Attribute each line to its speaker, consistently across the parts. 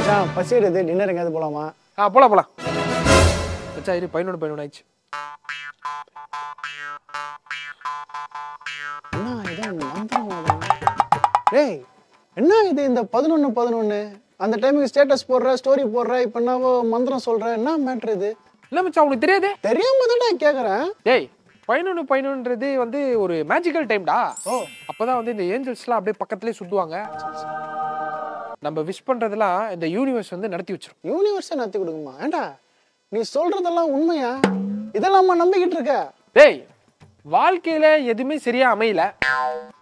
Speaker 1: மச்சான் பசி எடுது, டின்னர் எங்கேயாவது போலாமா?
Speaker 2: போலாம் போலாம் மச்சான். இது 11 ஆயிடுச்சு.
Speaker 1: என்ன இது மந்திரம்? டேய் என்ன இது இந்த 11 அந்த டைமுக்கு ஸ்டேட்டஸ் போடுற, ஸ்டோரி போடுற, இப்போ என்ன மந்திரம் சொல்ற? என்ன மேட்ரு இது?
Speaker 2: இல்லை மச்சான் உனக்கு தெரியாது?
Speaker 1: தெரியாம தான்டா கேட்குறேன்.
Speaker 2: டேய் 11 வந்து ஒரு மேஜிக்கல் டைம்டா. அப்பதான் வந்து இந்த ஏஞ்சல்ஸ்லாம் அப்படியே பக்கத்துலேயே சுத்துவாங்க. நம்ம விஷ் பண்றதெல்லாம் இந்த யூனிவர்ஸ் வந்து நடத்தி வச்சிரும்.
Speaker 1: யூனிவர்ஸை நடத்தி கொடுக்குமா? ஏண்டா நீ சொல்றதெல்லாம் உண்மையா? இதெல்லாம் நம்பிக்கிட்டு இருக்க?
Speaker 2: டேய் வாழ்க்கையில எதுவுமே சரியா அமையல,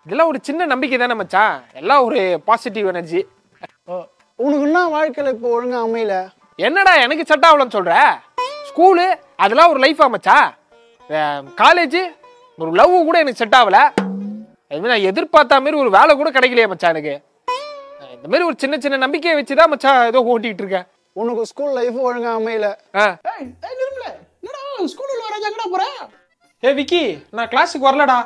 Speaker 2: இதெல்லாம் ஒரு சின்ன நம்பிக்கை தானே மச்சான். எல்லாம் ஒரு பாசிட்டிவ் எனர்ஜி.
Speaker 1: உனக்கு என்ன வாழ்க்கையில இப்போ ஒழுங்கா அமையல?
Speaker 2: என்னடா எனக்கு செட் ஆகலன்னு சொல்ற? ஸ்கூலு அதெல்லாம் ஒரு லைஃபா மச்சான். காலேஜ் ஒரு லவ் கூட எனக்கு செட் ஆகல. அதுமாதிரி நான் எதிர்பார்த்த மாதிரி ஒரு வேலை கூட கிடைக்கலையே மச்சான் எனக்கு. இந்த மாதிரி ஒரு சின்ன சின்ன நம்பிக்கையை வச்சுதான் மச்சான் ஏதோ ஓட்டிட்டு இருக்கேன்.
Speaker 1: உனக்கு ஸ்கூல் லைஃப் ஒழுங்கா அமையல.
Speaker 2: விக்கி நான் கிளாஸுக்கு வரலடா.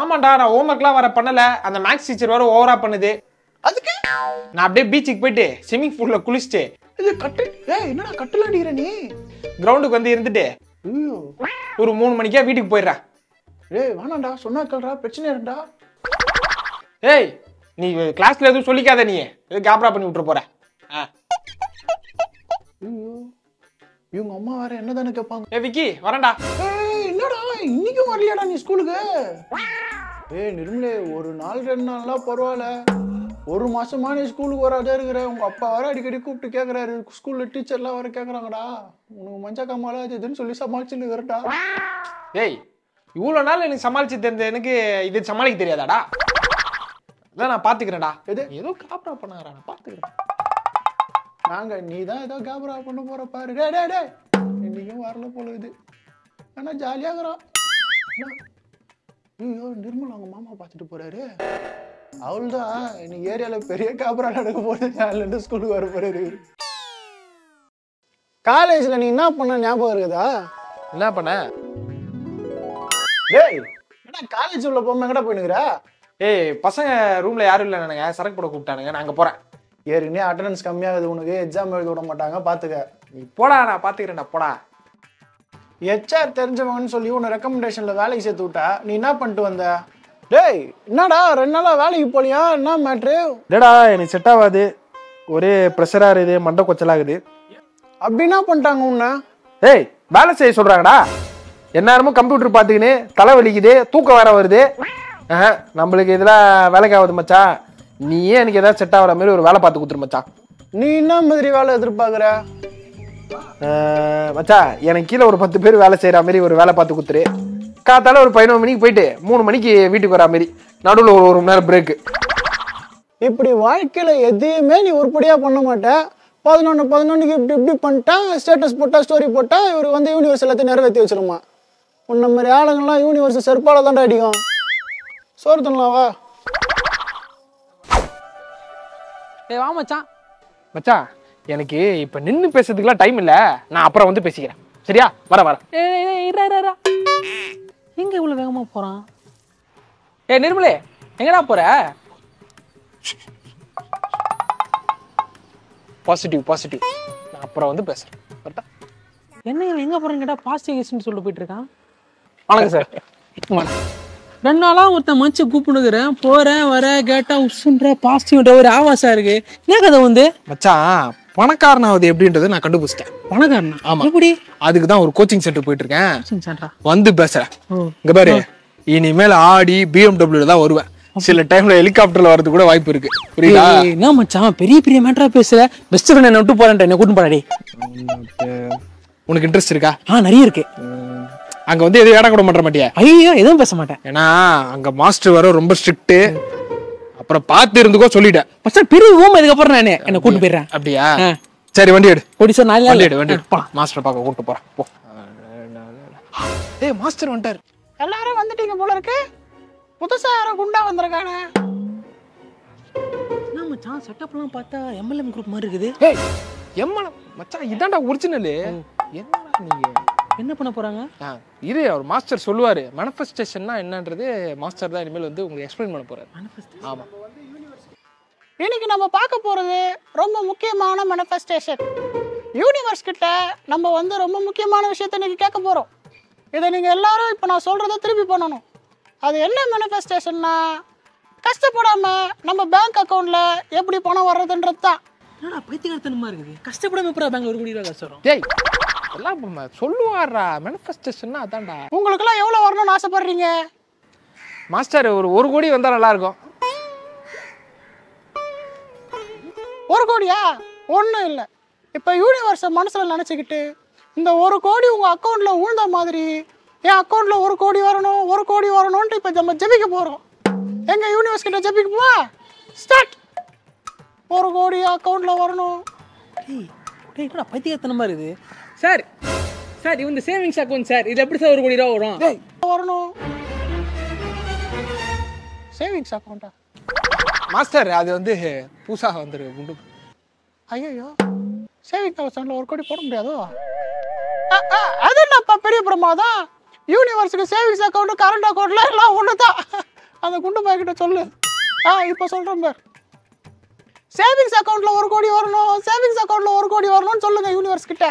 Speaker 2: ஆமாண்டா நான் ஹோம்ஒர்க்லாம் வர பண்ணல. அந்த மேக்ஸ் டீச்சர் வர ஓவரா பண்ணுது.
Speaker 1: அதுக்கு
Speaker 2: நான் அப்படியே பீச்சுக்கு போயிட்டு ஸ்விம்மிங் பூல்ல குளிச்சுட்டு
Speaker 1: என்னடா கட்டல அடிக்கிற நீ?
Speaker 2: கிரவுண்டுக்கு வந்து இருந்துட்டு ஒரு 3 மணிக்கா வீட்டுக்கு போயிடுறேன்.
Speaker 1: வேணாண்டா, சொன்னா கேள்றா, பிரச்சனை இருந்தா.
Speaker 2: ஏய் நீ கிளாஸ்ல எதுவும் சொல்லிக்காத, நீ எதுவும் கேப்ரா பண்ணி விட்டுற போற.
Speaker 1: இவங்க அம்மா வேற என்னதானே கேட்பாங்க.
Speaker 2: விக்கி வரேன்டா.
Speaker 1: என்னடா இன்னைக்கும் வரலையாடா நீ ஸ்கூலுக்கு? நிர்மலே, ஒரு நாள் 2 நாள்லாம் பரவாயில்ல, 1 மாசமா நீ ஸ்கூலுக்கு வராதே இருக்கிற. உங்க அப்பா வர அடிக்கடி கூப்பிட்டு கேட்கறாரு, ஸ்கூல்ல டீச்சர்லாம் வர கேட்கறாங்கடா, உனக்கு மஞ்சா காமாலா இதுன்னு சொல்லி சமாளிச்சுன்னு இருக்கிறடா.
Speaker 2: ஏய் இவ்வளவு நாள் எனக்கு சமாளிச்சு தெரிஞ்ச எனக்கு இது சமாளிக்க தெரியாதாடா? அதான் நான் பாத்துக்கிறேன்டா. ஏதோ காப்ரா பண்ணாரா, நான் பாத்துக்கிறேன்.
Speaker 1: நாங்க நீதான் ஏதோ காப்ரா பண்ண போற பாரு. இன்னைக்கும் வரல போல இது. ஆனா ஜாலியாகிறான். ஐயோ நிர்மல் அவங்க மாமா பார்த்துட்டு போறாரு. அவள்தான் இன்னைக்கு ஏரியால பெரிய காப்ரா நடக்க போறது. ஸ்கூலுக்கு வர போறாரு. காலேஜ்ல நீ என்ன பண்ண ஞாபகம் இருக்குதா?
Speaker 2: என்ன பண்ண?
Speaker 1: டேய் என்ன காலேஜ் உள்ள போகாம எங்கடா போயினுக்குற?
Speaker 2: ஏய் பசங்க ரூம்ல யாரும் இல்லை, நானுங்க சரக்கு போட கூப்பிட்டானுங்க, நான் அங்க போறேன்.
Speaker 1: ஏற்கனவே அட்டண்டன்ஸ் கம்மியாகுது உனக்கு, எக்ஸாம் எழுத விட மாட்டாங்க, பாத்துக்க.
Speaker 2: நீ போடா, நான் பாத்துக்கிறேன்டா போடா.
Speaker 1: HR தெரிஞ்சவங்கன்னு சொல்லி உன்னை ரெக்கமெண்டேஷன்ல வேலைக்கு சேர்த்து விட்டா, நீ என்ன பண்ணிட்டு வந்த? டேய் என்னடா 2 நாளா வேலைக்கு போலியா? என்ன மேட்ரு?
Speaker 2: டேடா எனக்கு செட் ஆகாது, ஒரே ப்ரெஷரா இருக்குது, மண்டை கொச்சலாகுது.
Speaker 1: அப்படி என்ன பண்ணிட்டாங்க உன்னை?
Speaker 2: ஏய் வேலை செய்ய சொல்றாங்கடா. எந்நேரமும் கம்ப்யூட்டர் பார்த்துக்கின்னு தலை வலிக்குது, தூக்கம் வேற வருது. நம்மளுக்கு இதெல்லாம் வேலைக்கு ஆகுது மச்சான். நீயே எனக்கு ஏதாவது செட் ஆகிற மாதிரி ஒரு வேலை பார்த்து கொடுத்துரு மச்சான்.
Speaker 1: நீ என்ன மாதிரி வேலை எதிர்பார்க்குற?
Speaker 2: மச்சான் எனக்கு கீழே ஒரு 10 பேர் வேலை செய்யற மாதிரி ஒரு வேலை பார்த்து கொடுத்துரு. காத்தால ஒரு 11 மணிக்கு போயிட்டு 3 மணிக்கு வீட்டுக்கு வரா மாதிரி, நடுவில் ஒரு 1 மணி நேரம் பிரேக்கு.
Speaker 1: இப்படி வாழ்க்கையில எதையுமே நீ உருப்படியா பண்ண மாட்டேன். 11 இப்படி பண்ணிட்டா, ஸ்டேட்டஸ் போட்டா, ஸ்டோரி போட்டா, இவரு வந்து யூனிவர்ஸ் எல்லாத்தையும் நிறைவேற்றி வச்சிருமா. உன்ன மாதிரி ஆளுங்கள்லாம் யூனிவர்ஸ் செருப்பால தாண்டா அடிக்கும். சோறு தண்ணலாம் வா.
Speaker 3: வா மச்சான்.
Speaker 2: மச்சான் எனக்கு இப்ப நின்று பேசுறதுக்குலாம் டைம் இல்ல, நான் அப்புறம் வந்து பேசிக்கிறேன், சரியா? வர
Speaker 3: எங்க இவ்வளவு வேகமா போறான்? நிர்மலே எங்கடா போற?
Speaker 2: பாசிட்டிவ் நான் அப்புறம் வந்து பேசுறேன்.
Speaker 3: என்ன எங்க போறேன்னு கேட்டா பாசிட்டிவ் சொல்லிட்டு போயிட்டு இருக்கான்.
Speaker 2: வணக்கம் சார்.
Speaker 3: 2 நாளா ஒருத்தன் மனுச்சு கூப்பிடுக்கிறேன், போறேன் வர கேட்டா உசுன்ற பாசிட்டிவ்ன்ற ஒரு ஆவாசா இருக்கு. ஏன் கதை வந்து?
Speaker 2: மச்சான் பணக்காரனாவது எப்படின்றது நான் கண்டுபிடிச்சிட்டேன்.
Speaker 3: பணக்காரனா?
Speaker 2: ஆமா.
Speaker 3: எப்படி?
Speaker 2: அதுக்கு தான் ஒரு கோச்சிங் சென்டர் போயிட்டு இருக்கேன், வந்து பேசுறேன்.
Speaker 3: ஓ
Speaker 2: இங்க பாரு, இனிமேல் ஆடி BMW தான் வருவேன். சில டைம்ல ஹெலிகாப்டர்ல வரது கூட வாய்ப்பு இருக்கு, புரியுதா?
Speaker 3: என்ன மச்சான் பெரிய மேட்டரா பேசுற? பெஸ்ட் ஃப்ரெண்ட் என்ன விட்டு போறேன், என்ன கூட்டு போறாடி.
Speaker 2: உனக்கு இன்ட்ரெஸ்ட் இருக்கா?
Speaker 3: நிறைய இருக்கு.
Speaker 2: அங்க வந்து எதுவும் ஏடா கூட மாட்ட மாட்டியா?
Speaker 3: ஐயோ எதுவும் பேச மாட்டேன்.
Speaker 2: ஏன்னா அங்க மாஸ்டர் வர ரொம்ப ஸ்ட்ரிக்ட். அப்புறம் பார்த்து இருந்துக்கோ சொல்லிட்டேன்.
Speaker 3: மச்சான் பெரிய ரூம் இதுக்கப்புறம் நானே என்ன கூட்டு போயிடுறேன்.
Speaker 2: அப்படியா? சரி வண்டி எடு.
Speaker 3: ஓடி சார் நாளை
Speaker 2: வண்டி எடு மாஸ்டர் பார்க்க கூட்டு போறேன் போ. ஏய் மாஸ்டர் வந்துட்டார்.
Speaker 1: எல்லாரும் வந்துட்டீங்க போல இருக்கு. புதுசா யாரும் குண்டா வந்திருக்கானே.
Speaker 3: என்ன மச்சான் செட்டப்லாம் பார்த்தா MLM குரூப் மாதிரி இருக்குது.
Speaker 2: ஏய் MLM மச்சான் இதான்டா ஒரிஜினல். என்னடா நீங்க
Speaker 3: என்ன பண்ண போறாங்க?
Speaker 2: இது அவர் மாஸ்டர் சொல்லுவாரு. மேனிஃபெஸ்டேஷன்னா என்னன்றது மாஸ்டர் தான் இனிமேல் வந்து உங்களுக்கு எக்ஸ்பிளைன் பண்ண போறாரு. ஆமா.
Speaker 1: இன்னைக்கு நம்ம பார்க்க போறது ரொம்ப முக்கியமான மேனிஃபெஸ்டேஷன். யூனிவர்ஸ் கிட்ட நம்ம வந்து ரொம்ப முக்கியமான விஷயத்தை இன்னைக்கு கேட்க போறோம். இதை நீங்க எல்லாரும் இப்போ நான் சொல்றதை திருப்பி பண்ணணும். அது என்ன மேனிஃபெஸ்டேஷன்னா, கஷ்டப்படாம நம்ம பேங்க் அக்கௌண்ட்ல எப்படி பணம் வர்றதுன்றது தான்.
Speaker 3: என்னடா பைத்தியக்காரத்தனமா இருக்குது. கஷ்டப்படாம எப்படா பேங்க்ல 1 கோடி ரூபாய் காசு வரும்?
Speaker 2: டேய் எல்லாம் சொல்லுவாரா மேனிஃபெஸ்டேஷன்னா அதான்டா.
Speaker 1: உங்களுக்கெல்லாம் எவ்வளோ வரணும்னு ஆசைப்படுறீங்க?
Speaker 2: மாஸ்டர் ஒரு கோடி வந்தா நல்லா இருக்கும்.
Speaker 1: 1 கோடியா? ஒன்றும் இல்லை. இப்போ யூனிவர்ஸை மனசில் நினச்சிக்கிட்டு இந்த 1 கோடி உங்கள் அக்கௌண்ட்டில் உழுந்த மாதிரி என் அக்கௌண்ட்டில் 1 கோடி வரணும், 1 கோடி வரணும்ன்ட்டு இப்போ நம்ம ஜெபிக்க போகிறோம். எங்கள் யூனிவர்ஸ் கிட்ட ஜெபிக்க போவா? ஸ்டார்ட். 1 கோடி அக்கௌண்ட்டில் வரணும்.
Speaker 3: டேய் என்னடா பைத்தியக்காரத்தனமா இருக்குது. சார் சார் இவன் இந்த சேவிங்ஸ் அக்கௌண்ட் சார், இது எப்படி சார் 1 கோடி ரூபா வரும்?
Speaker 1: வரணும். சேவிங்ஸ் அக்கௌண்ட்டா?
Speaker 2: மாஸ்டர் அது வந்து புதுசாக வந்துருக்கு குண்டு.
Speaker 1: ஐயோ, சேவிங்ஸ் அக்கௌண்ட்டில் 1 கோடி போட முடியாதோ? அது என்னப்பா பெரிய பிரமாதம். யூனிவர்ஸுக்கு சேவிங்ஸ் அக்கௌண்ட் கரண்ட் அக்கௌண்ட்ல எல்லாம் ஒன்று தான். அந்த குண்டு பாய்கிட்ட சொல்லு. இப்போ சொல்கிறேன் பார். சேவிங்ஸ் அக்கௌண்ட்ல 1 கோடி வரணும், சேவிங்ஸ் அக்கௌண்ட்ல 1 கோடி வரணும்னு சொல்லுங்க யூனிவர்ஸ் கிட்ட.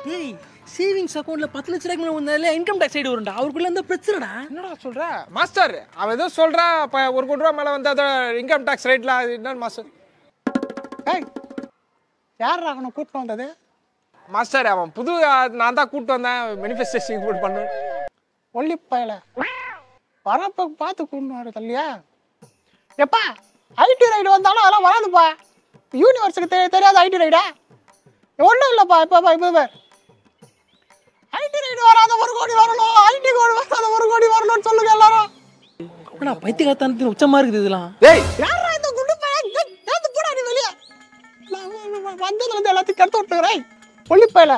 Speaker 3: டேய் சேவிங்ஸ் அக்கௌண்ட்ல 10 லட்சம் ரூபாய்க்கு மேல வந்தாலே இன்கம் டாக்ஸ் சைடு வரும்டா. அவருக்குள்ள இருந்த பிரச்சனைடா.
Speaker 2: என்னடா சொல்ற மாஸ்டர்? அவன் ஏதோ சொல்றா 1 கோடி ரூபா மேல வந்து அதோட இன்கம் டாக்ஸ் ரேட்ல என்ன மாஸ்டர்?
Speaker 1: ஏய் யார் அவனை கூப்பிட்டு வந்தது?
Speaker 2: மாஸ்டர் அவன் புது நான் தான் கூப்பிட்டு வந்தேன் மேனிஃபெஸ்டேஷன் போட்டு பண்ணு.
Speaker 1: ஒல்லி பயல வரப்ப பார்த்து கூப்பிட்டு வர தள்ளியா? எப்பா ஐடி ரைடு வந்தாலும் அதெல்லாம் வராதுப்பா. யூனிவர்ஸுக்கு தெரியாத ஐடி ரைடா? ஒன்றும் இல்லைப்பா. இப்போ ஐடி ரைடு வராத 1 கோடி வரணும், ஐடி கோடி வராத 1 கோடி வரணும்னு சொல்லுங்க எல்லாரும்.
Speaker 3: என்னடா பைத்தியக்காரத்தனத்தின் உச்சமா இருக்குது இதெல்லாம்.
Speaker 2: டேய்
Speaker 1: யாரா இந்த குண்டு பையன்? ஏத்து போடா நீ வெளிய. நான் வந்ததுல இருந்து எல்லாத்தையும் கெடுத்து விட்டுறேன். ஒல்லி பயல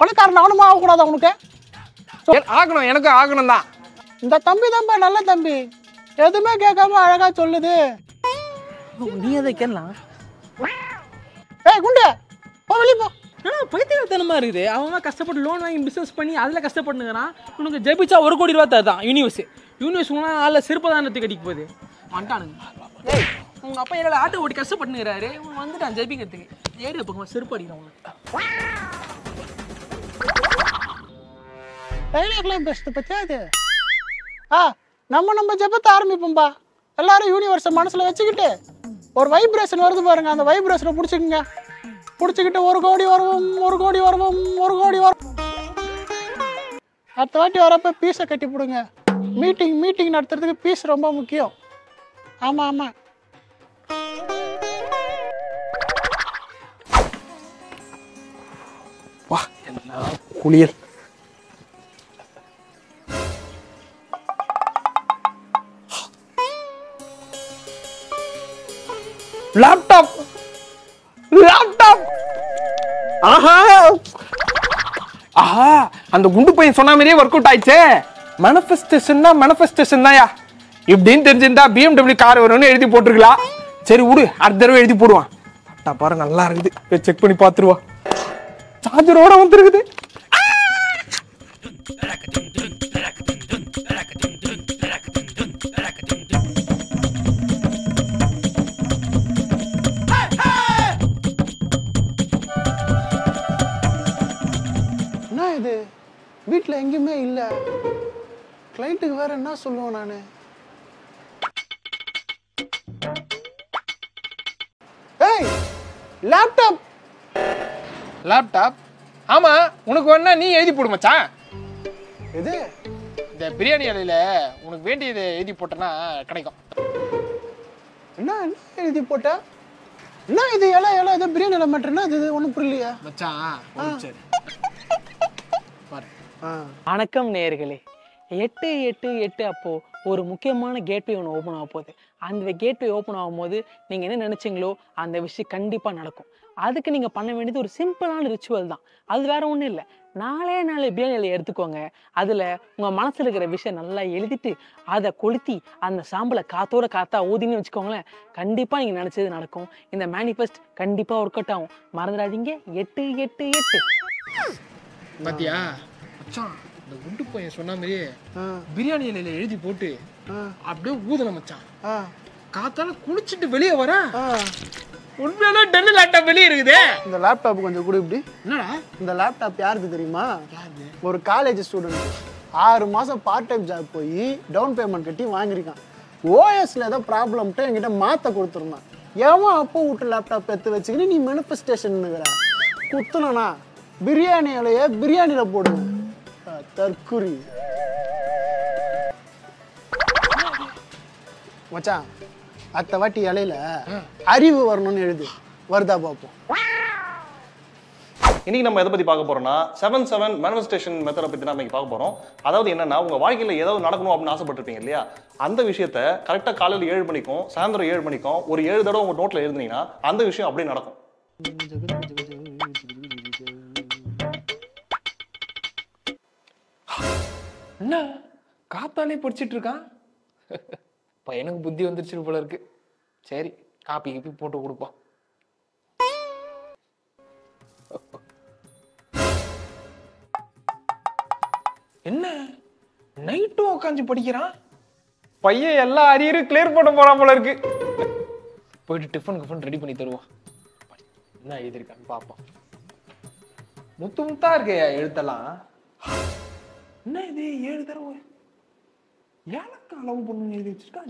Speaker 1: பணக்காரன் அவனுமா ஆகக்கூடாது அவனுக்கு?
Speaker 2: ஆகணும், எனக்கு ஆகணும் தான்.
Speaker 1: இந்த தம்பி தான்ப்பா நல்ல தம்பி. எதுவுமே கேட்காம அழகா சொல்லுது.
Speaker 3: நீ அதை கேட்கலாம்.
Speaker 1: ஏய் குண்டு போ வெளிய போ.
Speaker 3: பைத்தியக்காரத்தனமா இருக்குது. அவன் கஷ்டப்பட்டு லோன் வாங்கி பிசினஸ் பண்ணி அதில் கஷ்டப்பட்டுங்கிறான். உனக்கு ஜெபிச்சா 1 கோடி ரூபா தருதான் யூனிவர்ஸ் உங்களால் அதில் சிறுபதானத்துக்கு அடிக்க போகுது. வந்துட்டானுங்க. ஏய் உங்கள் அப்பா எங்களை ஆட்டோ ஓட்டி கஷ்டப்பட்டுங்கிறாரு. வந்துட்டான் ஜெபிக்கிறதுக்கு. ஏறி பக்கம் செருப்பு அடிக்கிறான் உனக்கு.
Speaker 1: டைலாக்லாம் பேசுறது பத்தியா இது? நம்ம ஜெபத்தை ஆரம்பிப்போம்பா. எல்லாரும் யூனிவர்ஸை மனசுல வச்சுக்கிட்டு ஒரு வைப்ரேஷன் வருது பாருங்க, அந்த வைப்ரேஷனை பிடிச்சிக்கங்க. பிடிச்சிக்கிட்டு 1 கோடி வருவோம், 1 கோடி வருவோம், 1 கோடி வரும். அடுத்த வாட்டி வரப்ப பீஸை கட்டி போடுங்க. மீட்டிங் நடத்துறதுக்கு பீஸ் ரொம்ப முக்கியம். ஆமா
Speaker 2: வா எல்லாம் குளியல். லேப்டாப் ஆஹா அந்த குண்டு பையன் சொன்ன மாதிரியே ஒர்க் அவுட் ஆயிடுச்சே. மேனிஃபெஸ்டேஷன் தான்யா. இப்படின்னு தெரிஞ்சிருந்தா BMW கார் வரும்னு எழுதி போட்டுருக்கலாம். சரி விடு, அடுத்த தடவை எழுதி போடுவான். பாரு நல்லா இருக்குது, செக் பண்ணி பார்த்துருவா. சார்ஜரோட வந்துருக்குது.
Speaker 1: இது வீட்டில் எங்கேயுமே இல்லை. கிளைண்ட்டுக்கு வேற என்ன சொல்லுவேன் நான்? ஏய்
Speaker 2: லேப்டாப் ஆமா உனக்கு வேணா நீ எழுதி போடு மச்சான்.
Speaker 1: எது?
Speaker 2: இந்த பிரியாணி இலையில உனக்கு வேண்டியது எழுதி போட்டனா கிடைக்கும்.
Speaker 1: என்ன எழுதி போட்ட? என்ன இது இலை ஏதோ பிரியாணி இலை மாட்டேன்னா இது ஒன்றும் புரியலையா
Speaker 2: மச்சான்? சரி
Speaker 3: வணக்கம் நேயர்களே. 8/8/8 அப்போ ஒரு முக்கியமான கேட்வே ஒன்று ஓப்பன் ஆக போகுது. அந்த கேட்வே ஓப்பன் ஆகும்போது நீங்கள் என்ன நினச்சிங்களோ அந்த விஷயம் கண்டிப்பாக நடக்கும். அதுக்கு நீங்கள் பண்ண வேண்டியது ஒரு சிம்பிளான ரிச்சுவல் தான். அது வேற ஒன்றும் இல்லை. 4 பிரியாணியில் எடுத்துக்கோங்க. அதில் உங்கள் மனசில் இருக்கிற விஷயம் நல்லா எழுதிட்டு அதை கொளுத்தி அந்த சாம்பலை காத்தா ஊதின்னு வச்சுக்கோங்களேன். கண்டிப்பாக நீங்கள் நினச்சது நடக்கும். இந்த மேனிஃபெஸ்ட் கண்டிப்பாக ஒர்க் அவுட் ஆகும். மறந்துடாதீங்க. 8/8/8.
Speaker 2: பாத்தியா மச்சான், இந்த குண்டு பையன் சொன்ன மாதிரியே பிரியாணி இலையில எழுதி போட்டு அப்படியே ஊதல மச்சான். காத்தால குளிச்சுட்டு வெளியே வர உண்மையிலே டெல் லேப்டாப் வெளியே இருக்குது.
Speaker 1: இந்த லேப்டாப் கொஞ்சம் கூட இப்படி.
Speaker 2: என்னடா
Speaker 1: இந்த லேப்டாப் யாருக்கு தெரியுமா? ஒரு காலேஜ் ஸ்டூடெண்ட் 6 மாசம் பார்ட் டைம் ஜாப் போய் டவுன் பேமெண்ட் கட்டி வாங்கியிருக்கான். ஓஎஸ்ல ஏதோ ப்ராப்ளம்ட்டு என்கிட்ட மாற்ற கொடுத்துருந்தான். ஏமா அப்போ விட்டு லேப்டாப் எடுத்து வச்சுக்கிட்டு நீ மேனிஃபெஸ்டேஷன் குத்துனா பிரியாணி இலைய பிரியாணியில போடுங்க. தற்குறி மச்சான், அத்த வாட்டி இலையில அறிவு வரணும்னு எழுது, வருதா பார்ப்போம்.
Speaker 4: இன்னைக்கு நம்ம எதை பத்தி பார்க்க போறோம்னா 7-7 மேனிஃபெஸ்டேஷன் மெத்தடை பத்தி நம்ம இன்னைக்கு பார்க்க போறோம். அதாவது என்னன்னா, உங்க வாழ்க்கையில ஏதாவது நடக்கணும் அப்படின்னு ஆசைப்பட்டிருப்பீங்க இல்லையா, அந்த விஷயத்த கரெக்டா காலையில் 7 மணிக்கும் சாயந்தரம் 7 மணிக்கும் ஒரு 7 தடவை உங்க நோட்ல எழுதுனீங்கன்னா அந்த விஷயம் அப்படியே நடக்கும்.
Speaker 2: என்ன காத்தாலே படிச்சிட்டு இருக்கான்? பையனுக்கு புத்தி வந்துருச்சு போல இருக்கு. சரி, காப்பி கீப்பி போட்டு கொடுப்போம். என்ன நைட்டும் உட்காந்து படிக்கிறான்? பையன் எல்லா அரியரும் கிளியர் பண்ண போறான் போல இருக்கு. போயிட்டு டிஃபன் ரெடி பண்ணி தருவோம். என்ன எழுதிருக்கான்னு பார்ப்போம். முத்து முத்தா இருக்கே எழுத்தெல்லாம். என்ன இது 7 தடவை ஏலக்கா அளவு பொண்ணு எழுதி வச்சிருக்கா?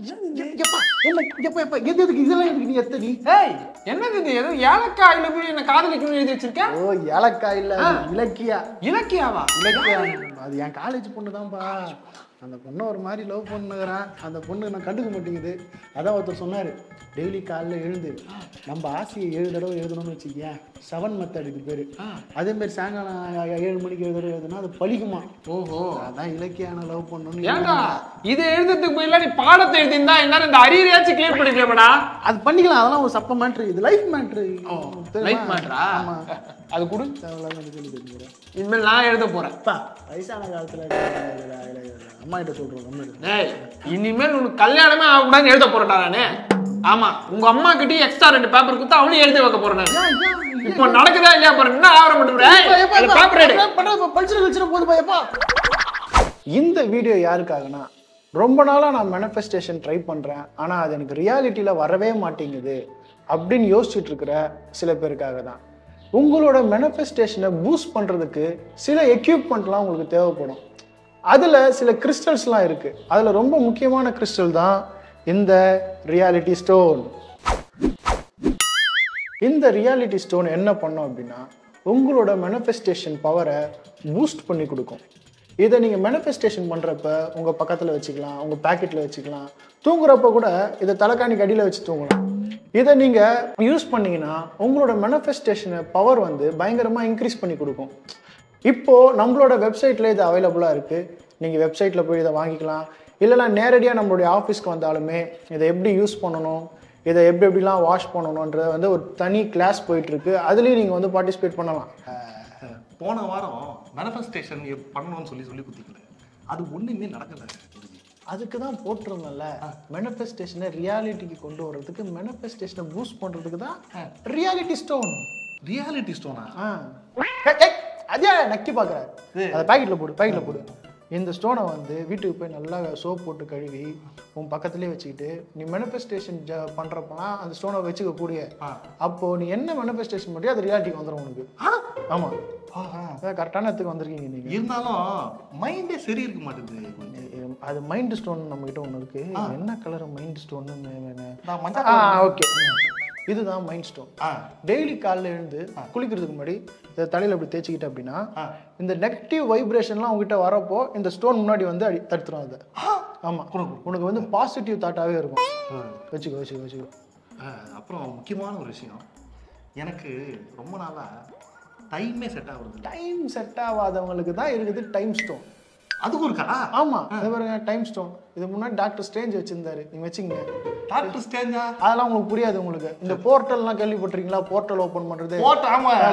Speaker 2: என்னது இது? ஏதோ ஏலக்காய் என்ன காதலிக்கணும்னு எழுதி வச்சிருக்க?
Speaker 1: ஓ, ஏலக்காய் இல்ல, இலக்கியா.
Speaker 2: இலக்கியாவா?
Speaker 1: இலக்கியா அது என் காலேஜ் பொண்ணு தான்ப்பா. அந்த பொண்ணை ஒரு மாதிரி லவ் பண்ணுகிறேன். அந்த பொண்ணு நான் கண்டுக்க மாட்டேங்குது. அதான் ஒருத்தர் சொன்னார், டெய்லி காலைல எழுந்து நம்ம ஆசையை 7 தடவை எழுதணும்னு வச்சுக்கேன், 7 மெத்தடுக்கு பேர். அதேமாரி சாயங்காலம் 7 மணிக்கு 7 தடவை எழுதுனா அது பழிக்குமா.
Speaker 2: ஓஹோ,
Speaker 1: அதான் இலக்கியான லவ் பண்ணணும்னு.
Speaker 2: ஏண்டா இது எழுதுறதுக்கு போயில நீ பாடத்தை எழுதிருந்தா என்ன இந்த அரியரையாச்சும் கிளியர் பண்ணிக்கலாமடா?
Speaker 1: அது பண்ணிக்கலாம், அதெல்லாம் ஒரு சப்ப மேட்ரு. இது லைஃப் மேட்ரு.
Speaker 2: லைஃப் மேட்ரா?
Speaker 1: ஆமா,
Speaker 2: அது கூட
Speaker 1: சொல்லி
Speaker 2: இனிமேல் நான் எழுத போறேன்.
Speaker 1: வயசான காலத்துல அம்மா கிட்ட சொல்றோம்.
Speaker 2: இனிமேல் உனக்கு கல்யாணமே ஆகக்கூடாதுன்னு எழுத போறேன்டா நானு. ஆமா, உங்க அம்மா கிட்டயும் எக்ஸ்ட்ரா 2 பேப்பர் கொடுத்து அவனையும் எழுதி வைக்க போறேன். இப்போ நடக்குதா இல்லையா பாரு. என்ன ஆவரம் பண்ணுறேன்.
Speaker 1: இந்த வீடியோ யாருக்காகனா, ரொம்ப நாளா நான் மேனிஃபெஸ்டேஷன் ட்ரை பண்றேன், ஆனா அது எனக்கு ரியாலிட்டியில வரவே மாட்டேங்குது அப்படின்னு யோசிச்சுட்டு இருக்கிற சில பேருக்காக தான். உங்களோட மேனிஃபெஸ்டேஷனை பூஸ்ட் பண்றதுக்கு சில எக்யூப்மெண்ட்லாம் உங்களுக்கு தேவைப்படும். அதுல சில கிறிஸ்டல்ஸ்லாம் இருக்கு. அதுல ரொம்ப முக்கியமான கிறிஸ்டல் தான் இந்த ரியாலிட்டி ஸ்டோன். இந்த ரியாலிட்டி ஸ்டோன் என்ன பண்ணும் அப்படின்னா, உங்களோட மேனிஃபெஸ்டேஷன் பவரை பூஸ்ட் பண்ணி கொடுக்கும். இதை நீங்கள் மேனிஃபெஸ்டேஷன் பண்ணுறப்ப உங்கள் பக்கத்தில் வச்சுக்கலாம், உங்கள் பேக்கெட்டில் வச்சுக்கலாம். தூங்குறப்ப கூட இதை தலைக்காணிக்கு அடியில் வச்சு தூங்கலாம். இதை நீங்கள் யூஸ் பண்ணிங்கன்னா உங்களோட மேனிஃபெஸ்டேஷனை பவர் வந்து பயங்கரமாக இன்க்ரீஸ் பண்ணி கொடுக்கும். இப்போது நம்மளோட வெப்சைட்டில் இது அவைலபிளாக இருக்குது. நீங்கள் வெப்சைட்டில் போய் இதை வாங்கிக்கலாம். இல்லைனா நேரடியாக நம்மளுடைய ஆஃபீஸ்க்கு வந்தாலுமே இதை எப்படி யூஸ் பண்ணணும், இதை எப்படிலாம் வாஷ் பண்ணணுன்ற வந்து ஒரு தனி கிளாஸ் போயிட்டுருக்கு. அதுலேயும் நீங்கள் வந்து பார்ட்டிசிபேட் பண்ணலாம்.
Speaker 4: போன வாரம் மேனிஃபெஸ்டேஷன் பண்ணணும்னு சொல்லி குத்திக்கல, அது ஒன்றுமே நடக்கல.
Speaker 1: அதுக்கு தான் போட்டிருந்தோம்ல, மேனிஃபெஸ்டேஷனை ரியாலிட்டிக்கு கொண்டு வர்றதுக்கு, மேனிஃபெஸ்டேஷனை பூஸ்ட் பண்ணுறதுக்கு தான் ரியாலிட்டி ஸ்டோன்.
Speaker 4: ரியாலிட்டி ஸ்டோனா?
Speaker 1: அதே நக்கி பார்க்குறாரு. அதை பேக்கெட்டில் போடு. இந்த ஸ்டோனை வந்து வீட்டுக்கு போய் நல்லா சோப் போட்டு கழுவி உன் பக்கத்துலேயே வச்சுக்கிட்டு நீ மேனிஃபெஸ்டேஷன் பண்ணுறப்பலாம் அந்த ஸ்டோனை வச்சுக்க கூடிய. அப்போது நீ என்ன மேனிஃபெஸ்டேஷன் பண்ணியோ அது ரியாலிட்டிக்கு வந்துடும் உனக்கு. ஆமாம், கரெக்டான இடத்துக்கு வந்திருக்கீங்க நீங்கள்.
Speaker 4: இருந்தாலும் மைண்டே சரி இருக்க மாட்டேங்குது.
Speaker 1: அது மைண்ட் ஸ்டோன் நம்மகிட்ட ஒன்று இருக்குது. என்ன கலர் மைண்ட் ஸ்டோன்னு? ஓகே, இதுதான் மைண்ட் ஸ்டோன். டெய்லி காலைல எழுந்து குளிக்கிறதுக்கு முன்னாடி இதை தலையில் அப்படி தேய்ச்சிக்கிட்ட அப்படின்னா இந்த நெகட்டிவ் வைப்ரேஷன்லாம் உங்ககிட்ட வரப்போ இந்த ஸ்டோன் முன்னாடி வந்து தடுத்துரும் அதை. ஆமாம், உனக்கு வந்து பாசிட்டிவ் தாட்டாகவே இருக்கும். வச்சுக்கோ.
Speaker 4: அப்புறம் முக்கியமான ஒரு விஷயம், எனக்கு ரொம்ப நாளாக டைமே செட் ஆகுது.
Speaker 1: டைம் செட் ஆகாதவங்களுக்கு தான் இருக்குது டைம் ஸ்டோன்.
Speaker 4: அதுக்கும் இருக்கா?
Speaker 1: ஆமாம், அது பாருங்க டைம் ஸ்டோன். இது முன்னாடி டாக்டர் ஸ்ட்ரேஞ்ச் வச்சிருந்தாரு, நீங்கள் வச்சுங்க.
Speaker 4: டாக்டர் ஸ்ட்ரேஞ்சா?
Speaker 1: அதெல்லாம் உங்களுக்கு புரியாது. உங்களுக்கு இந்த போர்ட்டல்லாம் கேள்விப்பட்டிருக்கீங்களா? போர்ட்டல் ஓப்பன் பண்ணுறது,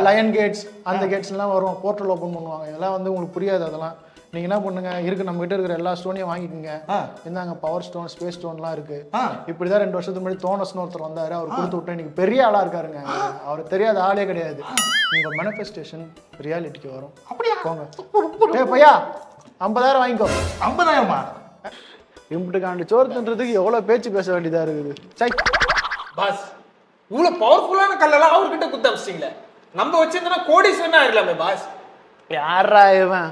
Speaker 1: லயன் கேட்ஸ், அந்த கேட்ஸ்லாம் வரும், போர்ட்டல் ஓப்பன் பண்ணுவாங்க. இதெல்லாம் வந்து உங்களுக்கு புரியாது. அதெல்லாம் நீங்கள் என்ன பண்ணுங்க, நம்ம கிட்ட இருக்கிற எல்லா ஸ்டோனையும் வாங்கிக்கோங்க. இந்தாங்க பவர் ஸ்டோன், ஸ்பேஸ் ஸ்டோன்லாம் இருக்கு. இப்படிதான் 2 வருஷத்துக்கு முன்னாடி தோனஸ்னு ஒருத்தர் வந்தாரு, அவர் கொடுத்து விட்டேன். இன்னைக்கு பெரிய ஆளா இருக்காருங்க. அவர் தெரியாத ஆளே கிடையாது. உங்க மேனிஃபெஸ்டேஷன் ரியாலிட்டிக்கு வரும். அப்படியா? போங்க. பையா 50,000 வாங்கிக்கோ.
Speaker 4: 50,000மா?
Speaker 1: இம்புட்டுக்காண்டு சோறுன்றதுக்கு எவ்வளவு பேச்சு பேச வேண்டியதா இருக்குது. சை.
Speaker 2: பாஸ் இவ்வளவு பவர்ஃபுல்லான கல்லெல்லாம் அவர்கிட்ட குத்த வச்சிட்டீங்களே. நம்ம வச்சிருந்தா கோடீஸ்வரனா ஆயிடலாமே பாஸ்.
Speaker 1: யாரா இவன்?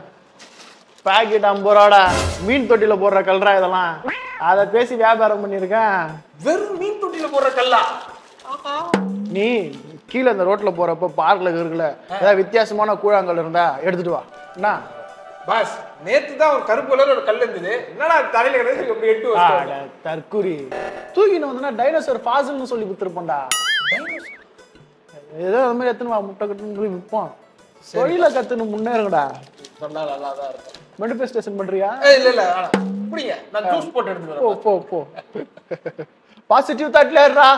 Speaker 1: பாக்கெட் 50 ரூபாடா, மீன் தொட்டில போடுற கல்றா இதெல்லாம். அதை பேசி வியாபாரம் பண்ணியிருக்கேன்.
Speaker 2: வெறும் மீன் தொட்டில போடுற கல்லா?
Speaker 1: நீ கீழே இந்த ரோட்ல போறப்ப பார்க்ல இருக்குல்ல, ஏதாவது வித்தியாசமான கூழாங்கல் இருந்தா எடுத்துட்டு வா. என்ன
Speaker 2: பாஸ், நேத்து தான் ஒரு கருப்பு கலர் ஒரு கல் இருந்தது. என்னடா தலையில கிடக்கு அப்படி எட்டு வச்சிருக்க?
Speaker 1: தற்குறி தூக்கின்னு வந்தா டைனோசர் ஃபாசில்னு சொல்லி வித்துருப்போம்டா. ஏதோ அது மாதிரி எத்தனை முட்டை கட்டுன்னு போய் விற்போம். தொழில கத்துன்னு முன்னேறுங்கடா.
Speaker 2: நல்லா தான் இருக்கும்.
Speaker 1: மேனிஃபெஸ்டேஷன் பண்றியா?
Speaker 2: இல்ல வேணாம். புடிங்க, நான் ஜூஸ் போட்டு எடுத்துட்டு வரேன்.
Speaker 1: போ பாசிட்டிவ் தாட்ல இருடா.